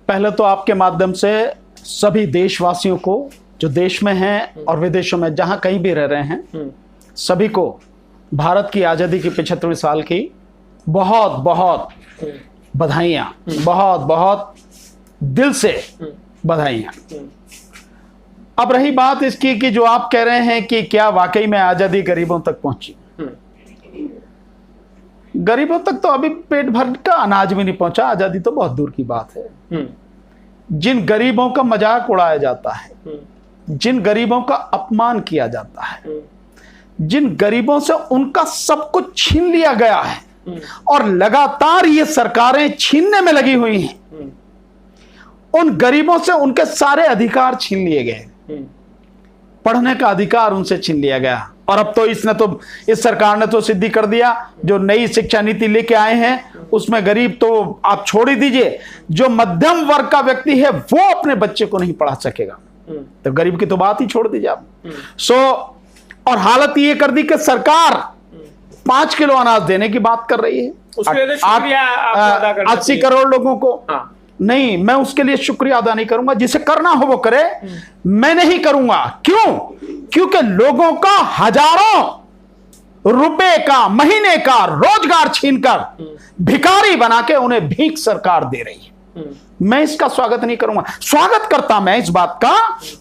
पहले तो आपके माध्यम से सभी देशवासियों को जो देश में हैं और विदेशों में जहां कहीं भी रह रहे हैं, सभी को भारत की आज़ादी की 75वें साल की बहुत बहुत बधाइयाँ, बहुत बहुत दिल से बधाइयाँ। अब रही बात इसकी कि जो आप कह रहे हैं कि क्या वाकई में आज़ादी गरीबों तक पहुंची। गरीबों तक तो अभी पेट भर का अनाज भी नहीं पहुंचा, आज़ादी तो बहुत दूर की बात है। जिन गरीबों का मजाक उड़ाया जाता है, जिन गरीबों का अपमान किया जाता है, जिन गरीबों से उनका सब कुछ छीन लिया गया है और लगातार ये सरकारें छीनने में लगी हुई हैं, उन गरीबों से उनके सारे अधिकार छीन लिए गए। पढ़ने का अधिकार उनसे छीन लिया गया। और अब तो इस सरकार ने तो सिद्धि कर दिया, जो नई शिक्षा नीति लेके आए हैं उसमें गरीब तो आप छोड़ ही दीजिए, जो मध्यम वर्ग का व्यक्ति है वो अपने बच्चे को नहीं पढ़ा सकेगा, तो गरीब की तो बात ही छोड़ दीजिए आप। और हालत ये कर दी कि सरकार 5 किलो अनाज देने की बात कर रही है 80 करोड़ लोगों को। नहीं, मैं उसके लिए शुक्रिया अदा नहीं करूंगा, जिसे करना हो वो करे, मैं नहीं करूंगा। क्यों? क्योंकि लोगों का हजारों रुपए का महीने का रोजगार छीनकर भिखारी बना के उन्हें भीख सरकार दे रही है। मैं इसका स्वागत नहीं करूंगा। स्वागत करता मैं इस बात का,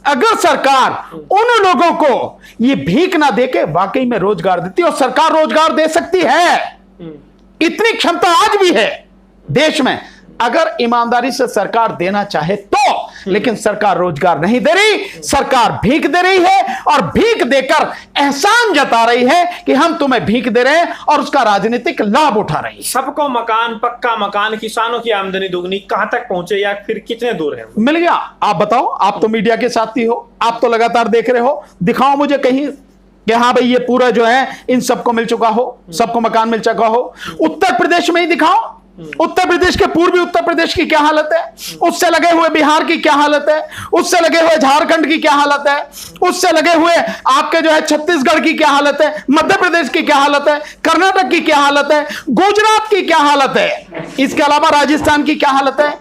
अगर सरकार उन लोगों को ये भीख ना देके वाकई में रोजगार देती, और सरकार रोजगार दे सकती है, इतनी क्षमता आज भी है देश में, अगर ईमानदारी से सरकार देना चाहे तो। लेकिन सरकार रोजगार नहीं दे रही, सरकार भीख दे रही है, और भीख देकर एहसान जता रही है कि हम तुम्हें भीख दे रहे हैं, और उसका राजनीतिक लाभ उठा रही है। सबको मकान, पक्का मकान, किसानों की आमदनी दुगनी, कहां तक पहुंचे या फिर कितने दूर है? मिल गया। आप बताओ, आप तो मीडिया के साथी हो, आप तो लगातार देख रहे हो, दिखाओ मुझे कहीं कि हाँ भाई ये पूरा जो है इन सबको मिल चुका हो, सबको मकान मिल चुका हो। उत्तर प्रदेश में ही दिखाओ, उत्तर प्रदेश के पूर्वी उत्तर प्रदेश की क्या हालत है, उससे लगे हुए बिहार की क्या हालत है, उससे लगे हुए झारखंड की क्या हालत है, उससे लगे हुए आपके जो है छत्तीसगढ़ की क्या हालत है, मध्य प्रदेश की क्या हालत है, कर्नाटक की क्या हालत है, गुजरात की क्या हालत है, इसके अलावा राजस्थान की क्या हालत है।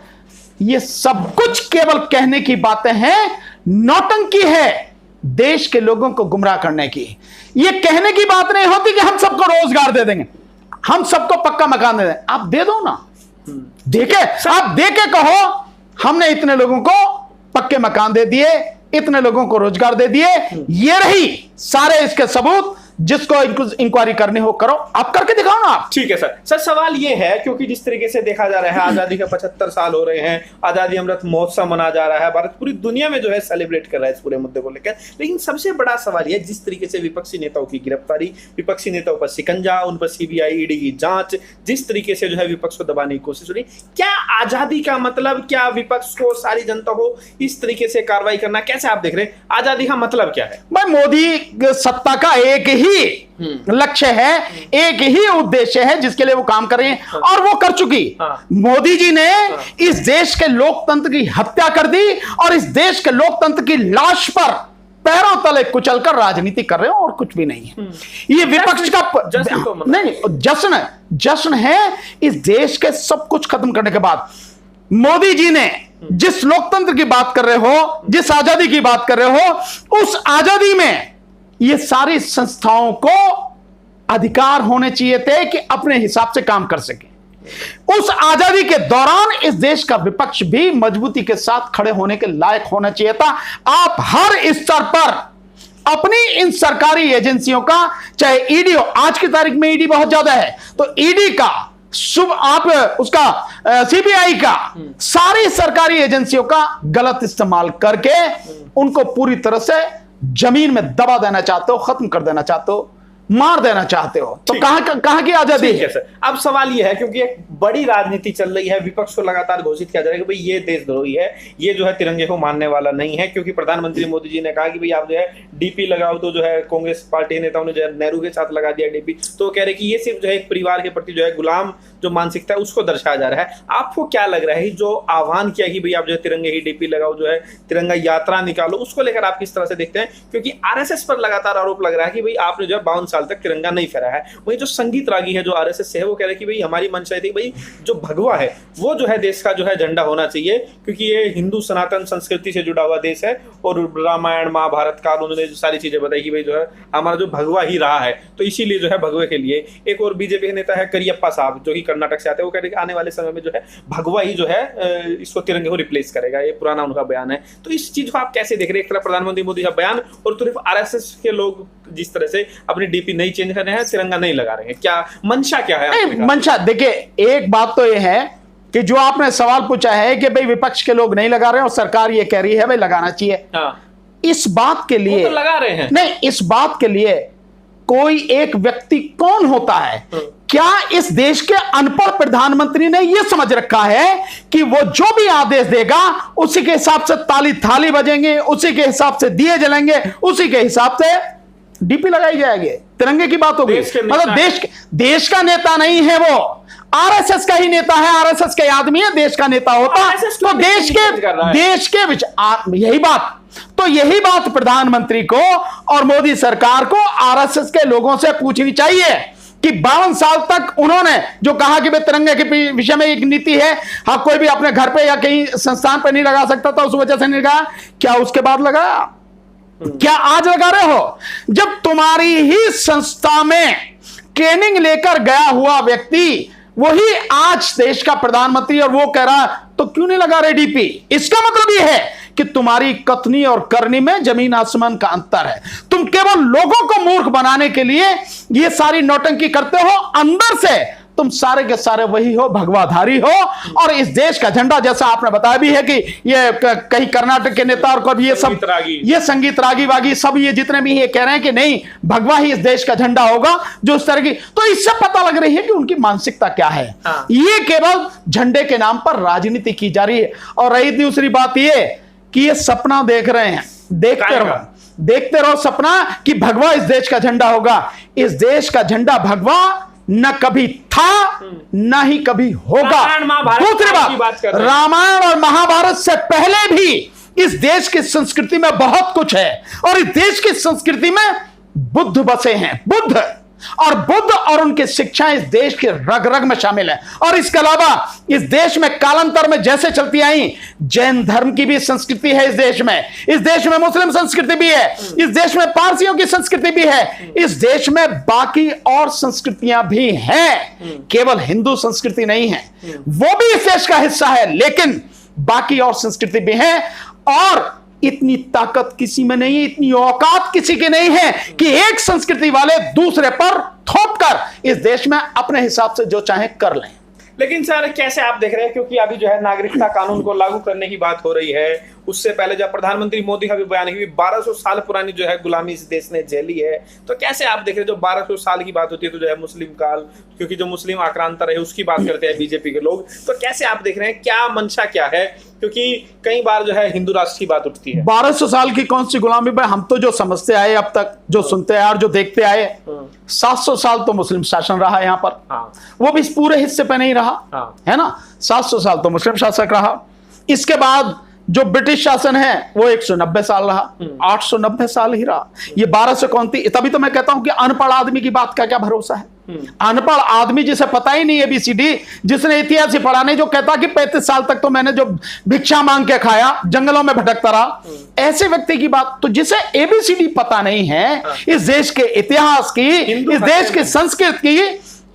ये सब कुछ केवल कहने की बातें हैं, नौटंकी है देश के लोगों को गुमराह करने की। ये कहने की बात नहीं होती कि हम सबको रोजगार दे देंगे, हम सबको पक्का मकान दे दें। आप दे दो ना, देखे आप देके कहो हमने इतने लोगों को पक्के मकान दे दिए, इतने लोगों को रोजगार दे दिए। ये रही सारे इसके सबूत। जिसको इंक्वायरी करनी हो करो, आप करके दिखाओ ना आप। ठीक है सर। सर सवाल ये है, क्योंकि जिस तरीके से देखा जा रहा है आजादी का 75 साल हो रहे हैं, आजादी अमृत महोत्सव मना जा रहा है, भारत पूरी दुनिया में जो है सेलिब्रेट कर रहा है इस पूरे मुद्दे को लेकर। लेकिन सबसे बड़ा सवाल यह, जिस तरीके से विपक्षी नेताओं की गिरफ्तारी, विपक्षी नेताओं पर शिकंजा, उन पर सीबीआई ईडी की जांच, जिस तरीके से जो है विपक्ष को दबाने की कोशिश हो रही, क्या आजादी का मतलब, क्या विपक्ष को, सारी जनता को इस तरीके से कार्रवाई करना, कैसे आप देख रहे हैं? आजादी का मतलब क्या है? भाई मोदी सत्ता का एक ही लक्ष्य है, एक ही उद्देश्य है जिसके लिए वो काम कर रहे हैं, और वो कर चुकी। मोदी जी ने इस देश के लोकतंत्र की हत्या कर दी, और इस देश के लोकतंत्र की लाश पर पैरों तले कुचलकर राजनीति कर रहे हो, और कुछ भी नहीं है। ये विपक्ष का नहीं, जश्न है इस देश के सब कुछ खत्म करने के बाद। मोदी जी ने जिस लोकतंत्र की बात कर रहे हो, जिस आजादी की बात कर रहे हो, उस आजादी में ये सारी संस्थाओं को अधिकार होने चाहिए थे कि अपने हिसाब से काम कर सके। उस आजादी के दौरान इस देश का विपक्ष भी मजबूती के साथ खड़े होने के लायक होना चाहिए था। आप हर स्तर पर अपनी इन सरकारी एजेंसियों का, चाहे ईडी हो, आज की तारीख में ईडी बहुत ज्यादा है, तो ईडी का आप उसका सीबीआई का, सारी सरकारी एजेंसियों का गलत इस्तेमाल करके उनको पूरी तरह से जमीन में दबा देना चाहते हो, खत्म कर देना चाहते हो, मार देना चाहते हो, तो कहां की आजादी है सर? अब सवाल यह है, क्योंकि एक बड़ी राजनीति चल रही है, विपक्ष को लगातार घोषित किया जा रहा है कि भाई ये देशद्रोही है, ये जो है तिरंगे को मानने वाला नहीं है, क्योंकि प्रधानमंत्री मोदी जी ने कहा कि भाई आप जो है डीपी लगाओ, तो जो है कांग्रेस पार्टी नेताओं ने जो है नेहरू के साथ लगा दिया डीपी, तो कह रहे कि ये सिर्फ जो है एक परिवार के प्रति जो है गुलाम जो मानसिकता है उसको दर्शाया जा रहा है। आपको क्या लग रहा है जो आह्वान किया कि भाई आप जो है तिरंगे ही डीपी लगाओ, जो है तिरंगा यात्रा निकालो, उसको लेकर आप किस तरह से देखते हैं? क्योंकि आरएसएस पर लगातार आरोप लग रहा है कि भाई आपने जो है 52 साल तक तिरंगा नहीं फहराया है। वही जो संगीत रागी है जो आरएसएस से है, वो कह रहे हैं कि भाई हमारी मंशा थी भाई जो भगवा है वो जो है देश का जो है झंडा होना चाहिए, क्योंकि ये हिंदू सनातन संस्कृति से जुड़ा हुआ देश है। और रामायण महाभारत काल उन्होंने जो सारी चीजें बताई कि भाई जो है हमारा जो भगवा ही रहा है, तो इसीलिए जो है भगवे के लिए। एक और बीजेपी के नेता है करियप्पा साहब जो कि कर्नाटक से आते हैं, वो कह रहे हैं कि आने वाले समय में जो है भगवा ही जो है इसको तिरंगे को रिप्लेस करेगा। ये पुराना उनका बयान है। तो इस चीज को आप कैसे देख रहे हैं? एक तरफ प्रधानमंत्री मोदी का बयान और सिर्फ आरएसएस के लोग जिस तरह से अपनी डीपी नहीं चेंज कर रहे हैं, तिरंगा नहीं लगा रहे हैं, क्या मंशा क्या है? मंशा देखिए, एक बात तो यह है कि जो आपने सवाल पूछा है कि भाई विपक्ष के लोग नहीं लगा रहे और सरकार ये कह रही है भाई लगाना चाहिए। हाँ। इस बात के लिए तो लगा रहे हैं। नहीं, इस बात के लिए कोई एक व्यक्ति कौन होता है? क्या इस देश के अनपढ़ प्रधानमंत्री ने यह समझ रखा है कि वो जो भी आदेश देगा उसी के हिसाब से ताली थाली बजेंगे, उसी के हिसाब से दिए जलेंगे, उसी के हिसाब से डीपी लगाई जाएगी, तिरंगे की बात होगी? मतलब देश का नेता नहीं है वो, आरएसएस का ही नेता है, आरएसएस के आदमी है। देश का नेता होता तो देश यही बात प्रधानमंत्री को और मोदी सरकार को आरएसएस के लोगों से पूछनी चाहिए कि 52 साल तक उन्होंने जो कहा कि तिरंगे के विषय में एक नीति है, हाँ कोई भी अपने घर पे या कहीं संस्थान पे नहीं लगा सकता था, उस वजह से नहीं लगाया। क्या उसके बाद लगाया? क्या आज लगा रहे हो? जब तुम्हारी ही संस्था में ट्रेनिंग लेकर गया हुआ व्यक्ति वही आज देश का प्रधानमंत्री और वो कह रहा, तो क्यों नहीं लगा रहे डीपी? इसका मतलब ये है कि तुम्हारी कथनी और करनी में जमीन आसमान का अंतर है। तुम केवल लोगों को मूर्ख बनाने के लिए ये सारी नौटंकी करते हो, अंदर से तुम सारे के सारे वही हो, भगवाधारी हो। और इस देश का झंडा, जैसा आपने बताया भी है कि ये कहीं कर्नाटक के नेता और कभी ये सब ये संगीत रागी वागी सब ये जितने भी ये कह रहे हैं कि नहीं भगवा ही इस देश का झंडा होगा, जो इस तरह की, तो इससे पता लग रही है कि उनकी मानसिकता क्या है। हाँ। ये केवल झंडे के नाम पर राजनीति की जा रही है। और रही दूसरी बात ये कि ये सपना देख रहे हैं, देखते रहो सपना कि भगवा इस देश का झंडा होगा। इस देश का झंडा भगवा न कभी था न ही कभी होगा। दूसरी बात, रामायण और महाभारत से पहले भी इस देश की संस्कृति में बहुत कुछ है और इस देश की संस्कृति में बुद्ध बसे हैं। बुद्ध और उनकी शिक्षाएं इस देश के रग रग में शामिल है। और इसके अलावा इस देश में कालांतर में जैसे चलती आई जैन धर्म की भी संस्कृति है इस देश में मुस्लिम संस्कृति भी है, इस देश में पारसियों की संस्कृति भी है, इस देश में बाकी और संस्कृतियां भी हैं, केवल हिंदू संस्कृति नहीं है, वो भी इस देश का हिस्सा है, लेकिन बाकी और संस्कृति भी है। और इतनी ताकत किसी में नहीं है, इतनी औकात किसी की नहीं है कि एक संस्कृति वाले दूसरे पर थोपकर इस देश में अपने हिसाब से जो चाहे कर लें। लेकिन सर कैसे आप देख रहे हैं, क्योंकि अभी जो है नागरिकता कानून को लागू करने की बात हो रही है, उससे पहले जब प्रधानमंत्री मोदी का भी बयान है कि 1200 साल पुरानी जो है गुलामी इस देश ने झेली है, तो कैसे आप देख रहे हैं? जो 1200 साल की बात होती है तो जो है मुस्लिम काल, क्योंकि जो मुस्लिम आक्रांता रहे उसकी बात करते हैं बीजेपी के लोग, तो कैसे आप देख रहे हैं, क्या मंशा क्या है? क्योंकि कई बार जो है हिंदू राष्ट्र की बात उठती है। 1200 साल की कौन सी गुलामी भाई? हम तो जो समझते आए अब तक, जो सुनते आए और जो देखते आए, 700 साल तो मुस्लिम शासन रहा यहाँ पर। हाँ। वो भी इस पूरे हिस्से पे नहीं रहा। हाँ। है ना, 700 साल तो मुस्लिम शासक रहा। इसके बाद जो ब्रिटिश शासन है वो 190 साल रहा, 890 साल ही रहा। ये 1200 कौन थी? तभी तो मैं कहता हूं कि अनपढ़ आदमी की बात का क्या भरोसा है? अनपढ़ आदमी जिसे पता ही नहीं ABCD, जिसने इतिहास ही पढ़ा नहीं, जो कहता कि 35 साल तक तो मैंने जो भिक्षा मांग के खाया, जंगलों में भटकता रहा, ऐसे व्यक्ति की बात। तो जिसे ABCD पता नहीं है इस देश के इतिहास की, इस देश की संस्कृति की,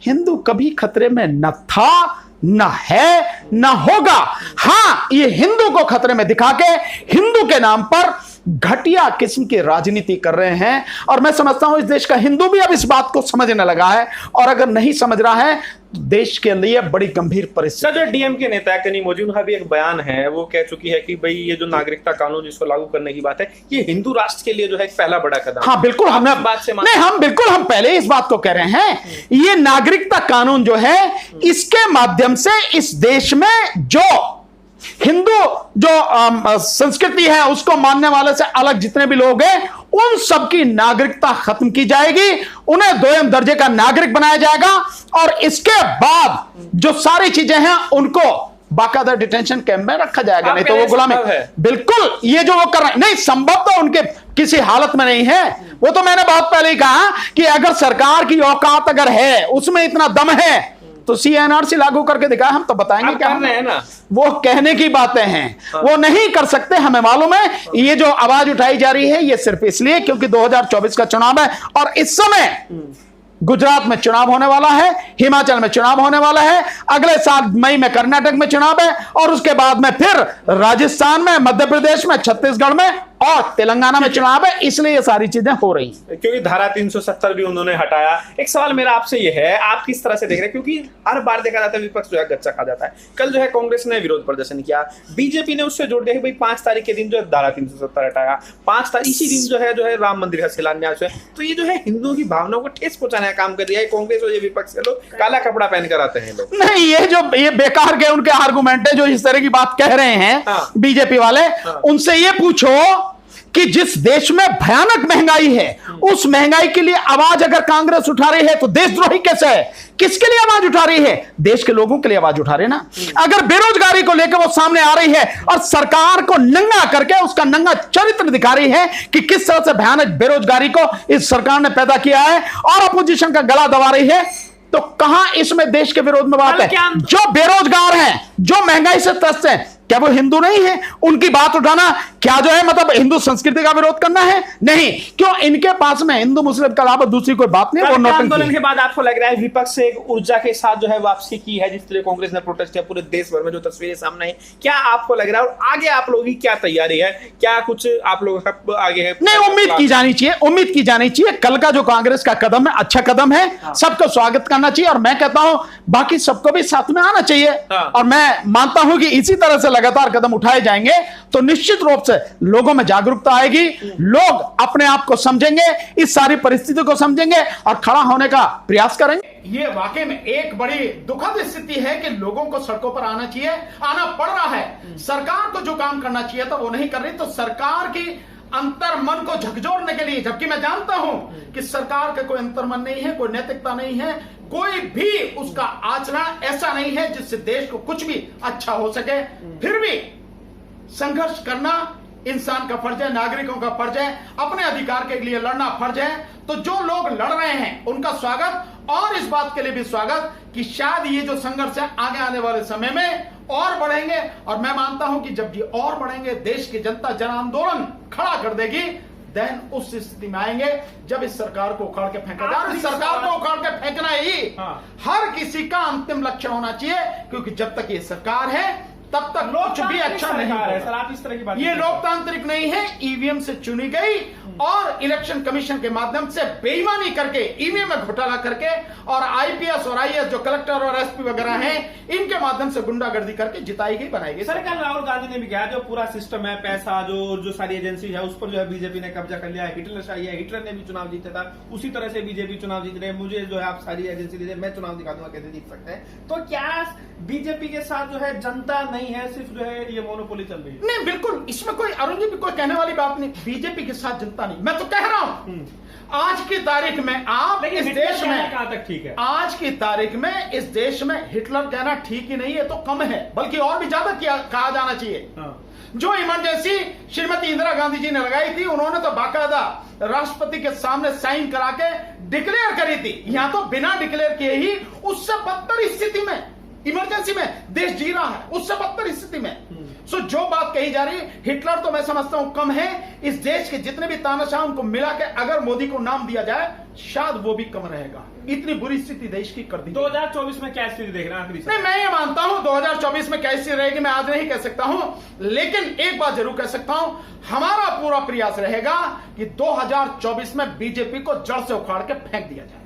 हिंदू कभी खतरे में न था, न है, न होगा। हां, ये हिंदू को खतरे में दिखा के हिंदू के नाम पर घटिया किस्म की राजनीति कर रहे हैं। और मैं समझता हूं इस देश का हिंदू भी अब इस बात को समझने लगा है, और अगर नहीं समझ रहा है तो देश के लिए बड़ी गंभीर परिस्थिति। जो डीएमके नेता कनिमोझी, उनका भी एक बयान है, वो कह चुकी है कि भाई ये जो नागरिकता कानून जिसको लागू करने की बात है, ये हिंदू राष्ट्र के लिए जो है एक पहला बड़ा कदम। हाँ बिल्कुल, हमने बात से हम पहले इस बात को कह रहे हैं, ये नागरिकता कानून जो है इसके माध्यम से इस देश में जो हिंदू जो संस्कृति है उसको मानने वाले से अलग जितने भी लोग हैं उन सबकी नागरिकता खत्म की जाएगी, उन्हें 2म दर्जे का नागरिक बनाया जाएगा और इसके बाद जो सारी चीजें हैं उनको बाकायदा डिटेंशन कैंप में रखा जाएगा, नहीं तो वो गुलामी। बिल्कुल, ये जो वो कर रहे हैं नहीं, संभव तो उनके किसी हालत में नहीं है। वो तो मैंने बहुत पहले ही कहा कि अगर सरकार की औकात अगर है, उसमें इतना दम है तो CNRC लागू करके दिखाए, हम तो बताएंगे क्या कर रहे हैं ना। वो कहने की बातें हैं, वो नहीं कर सकते, हमें मालूम है। ये जो आवाज उठाई जा रही है ये सिर्फ इसलिए क्योंकि 2024 का चुनाव है और इस समय गुजरात में चुनाव होने वाला है, हिमाचल में चुनाव होने वाला है, अगले साल मई में कर्नाटक में चुनाव है और उसके बाद में फिर राजस्थान में, मध्य प्रदेश में, छत्तीसगढ़ में और तेलंगाना में चुनाव है, इसलिए ये सारी चीजें हो रही हैं। क्योंकि धारा 370 भी उन्होंने हटाया। एक सवाल मेरा आपसे ये है, आप किस तरह से देख रहे हैं, क्योंकि हर बार देखा जाता है विपक्ष जो है गच्चा खा जाता है। कल जो है कांग्रेस ने विरोध प्रदर्शन किया, बीजेपी ने उससे जोड़ दिया कि भाई 5 तारीख के दिन जो है धारा 370 हटाया, 5 तारीख इसी दिन जो है राम मंदिर का शिलान्यास है। तो ये जो है हिंदुओं की भावनाओं को ठेस पहुंचाने का काम कर दिया है कांग्रेस और ये विपक्ष के लोग काला कपड़ा पहन कर आते हैं लोग। नहीं, ये बेकार के उनके आर्गुमेंट है जो इस तरह की बात कह रहे हैं बीजेपी वाले। उनसे ये पूछो कि जिस देश में भयानक महंगाई है, उस महंगाई के लिए आवाज अगर कांग्रेस उठा रही है तो देशद्रोही कैसे है? किसके लिए आवाज उठा रही है? देश के लोगों के लिए आवाज उठा रहे ना। अगर बेरोजगारी को लेकर वो सामने आ रही है और सरकार को नंगा करके उसका नंगा चरित्र दिखा रही है कि किस तरह से भयानक बेरोजगारी को इस सरकार ने पैदा किया है और अपोजिशन का गला दबा रही है, तो कहां इसमें देश के विरोध में बात है? जो बेरोजगार हैं, जो महंगाई से त्रस्त हैं, क्या वो हिंदू नहीं है? उनकी बात उठाना क्या जो है मतलब हिंदू संस्कृति का विरोध करना है? नहीं, क्यों? इनके पास में हिंदू मुस्लिम के अलावा दूसरी कोई बात नहीं। वो आंदोलन के बाद आपको लग रहा है विपक्ष से एक ऊर्जा के साथ जो है वापसी की है, जिस तरह कांग्रेस ने प्रोटेस्ट किया पूरे देश भर में, जो तस्वीरें सामने आई, क्या आपको लग रहा है? और आगे आप लोगों की क्या तैयारी है? क्या कुछ आप लोगों का आगे है? नहीं, उम्मीद की जानी चाहिए, उम्मीद की जानी चाहिए। कल का जो कांग्रेस का कदम है अच्छा कदम है, सबको स्वागत करना चाहिए और मैं कहता हूं बाकी सबको भी साथ में आना चाहिए। और मैं मानता हूं कि इसी तरह से लगातार कदम उठाए जाएंगे तो निश्चित रूप से लोगों में जागरूकता आएगी, लोग अपने आप को समझेंगे, इस सारी परिस्थिति को समझेंगे और खड़ा होने का प्रयास करेंगे। ये वाकई में एक बड़ी दुखद स्थिति है कि लोगों को सड़कों पर आना चाहिए, आना पड़ रहा है। सरकार को जो काम करना चाहिए था वो नहीं कर रही, तो सरकार की अंतर्मन को झकझोरने के लिए, जबकि मैं जानता हूं कि सरकार का कोई अंतर्मन नहीं है, कोई नैतिकता नहीं है, कोई भी उसका आचरण ऐसा नहीं है जिससे देश को कुछ भी अच्छा हो सके, फिर भी संघर्ष करना इंसान का फर्ज है, नागरिकों का फर्ज है, अपने अधिकार के लिए लड़ना फर्ज है। तो जो लोग लड़ रहे हैं उनका स्वागत और इस बात के लिए भी स्वागत कि शायद ये जो संघर्ष है आगे आने वाले समय में और बढ़ेंगे। और मैं मानता हूं कि जब ये और बढ़ेंगे, देश की जनता जन आंदोलन खड़ा कर देगी, देन उस स्थिति में आएंगे जब इस सरकार को उखाड़ के फेंका जाए। इस सरकार को उखाड़ के फेंकना ही हर किसी का अंतिम लक्ष्य होना चाहिए, क्योंकि जब तक ये सरकार है तब तक कुछ भी अच्छा नहीं है। सर, आप इस तरह की बात ये लोकतांत्रिक नहीं है, ईवीएम से चुनी गई और इलेक्शन कमीशन के माध्यम से बेईमानी करके, ईवीएम में घोटाला करके और आईपीएस और आईएएस जो कलेक्टर और एसपी वगैरह हैं, इनके माध्यम से गुंडागर्दी करके जिताई गई, बनाई गई। सर, कल राहुल गांधी ने भी कहा जो पूरा सिस्टम है, पैसा जो सारी एजेंसी है उस पर जो है बीजेपी ने कब्जा कर लिया है, हिटलरशाही है, हिटलर ने भी चुनाव जीता था, उसी तरह से बीजेपी चुनाव जीत रहे हैं, मुझे जो है आप सारी एजेंसी दीजिए, मैं चुनाव दिखा दूंगा, कैसे जीत सकते हैं? तो क्या बीजेपी के साथ जो है जनता नहीं है, सिर्फ जो है ये मोनोपोली चल रही है? नहीं, बिल्कुल, इसमें कोई अरुण जी भी कोई कहने वाली बात नहीं। बीजेपी के साथ जनता नहीं, मैं तो कह रहा हूं आज की तारीख में आप इस देश में, कहां तक ठीक है? आज की तारीख में इस देश में हिटलर कहना ठीक ही नहीं है, तो कम है, बल्कि और भी ज्यादा कहा जाना चाहिए। जो इमरजेंसी श्रीमती इंदिरा गांधी जी ने लगाई थी, उन्होंने तो बाकायदा राष्ट्रपति के सामने साइन करा के डिक्लेयर करी थी। यहां तो बिना डिक्लेयर किए ही उससे बदतर स्थिति में, इमरजेंसी में देश जी रहा है, उससे बदतर स्थिति में। सो जो बात कही जा रही है, हिटलर तो मैं समझता हूं कम है। इस देश के जितने भी तानाशाह उनको मिला के अगर मोदी को नाम दिया जाए, शायद वो भी कम रहेगा। इतनी बुरी स्थिति देश की कर दी। 2024 में क्या स्थिति देख रहे हैं? नहीं, मैं ये मानता हूं 2024 में क्या स्थिति रहेगी मैं आज नहीं कह सकता हूं, लेकिन एक बात जरूर कह सकता हूं, हमारा पूरा प्रयास रहेगा कि 2024 में बीजेपी को जड़ से उखाड़ के फेंक दिया जाए।